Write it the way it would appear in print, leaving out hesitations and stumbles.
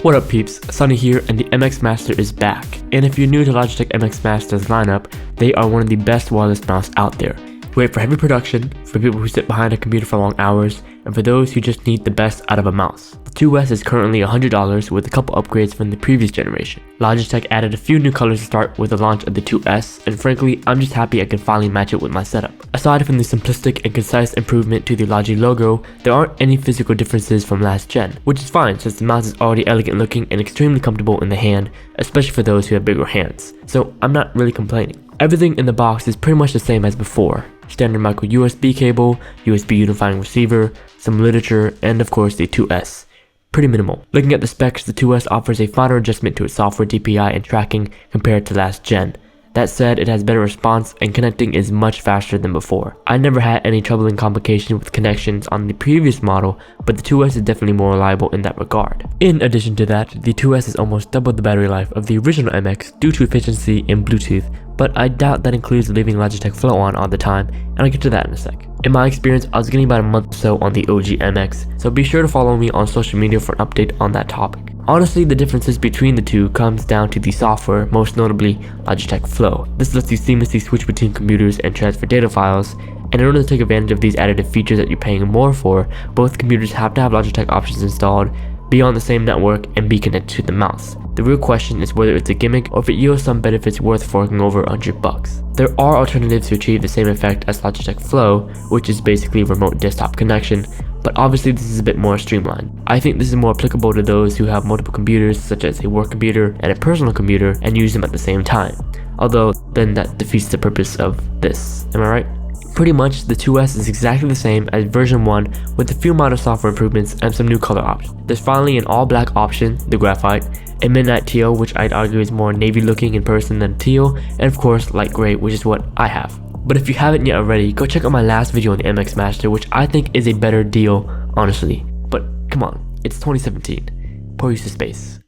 What up peeps, Sunny here, and the MX Master is back. And if you're new to Logitech MX Master's lineup, they are one of the best wireless mouse out there. Great for heavy production, for people who sit behind a computer for long hours, and for those who just need the best out of a mouse. The 2S is currently $100 with a couple upgrades from the previous generation. Logitech added a few new colors to start with the launch of the 2S, and frankly, I'm just happy I can finally match it with my setup. Aside from the simplistic and concise improvement to the Logi logo, there aren't any physical differences from last gen, which is fine since the mouse is already elegant looking and extremely comfortable in the hand, especially for those who have bigger hands. So I'm not really complaining. Everything in the box is pretty much the same as before. Standard micro USB cable, USB unifying receiver, some literature, and of course the 2S. Pretty minimal. Looking at the specs, the 2S offers a finer adjustment to its software DPI and tracking compared to last gen. That said, it has better response and connecting is much faster than before. I never had any troubling complication with connections on the previous model, but the 2S is definitely more reliable in that regard. In addition to that, the 2S is almost double the battery life of the original MX due to efficiency in Bluetooth, but I doubt that includes leaving Logitech Flow on all the time, and I'll get to that in a sec. In my experience, I was getting about a month or so on the OG MX, so be sure to follow me on social media for an update on that topic. Honestly, the differences between the two comes down to the software, most notably Logitech Flow. This lets you seamlessly switch between computers and transfer data files, and in order to take advantage of these additive features that you're paying more for, both computers have to have Logitech options installed, be on the same network, and be connected to the mouse. The real question is whether it's a gimmick or if it yields some benefits worth forking over $100. There are alternatives to achieve the same effect as Logitech Flow, which is basically remote desktop connection, but obviously this is a bit more streamlined. I think this is more applicable to those who have multiple computers, such as a work computer and a personal computer, and use them at the same time. Although, then that defeats the purpose of this, am I right? Pretty much, the 2S is exactly the same as version 1 with a few minor software improvements and some new color options. There's finally an all black option, the graphite, a midnight teal which I'd argue is more navy looking in person than teal, and of course light gray, which is what I have. But if you haven't yet already, go check out my last video on the MX Master, which I think is a better deal, honestly. But come on, it's 2017. Pour use of space.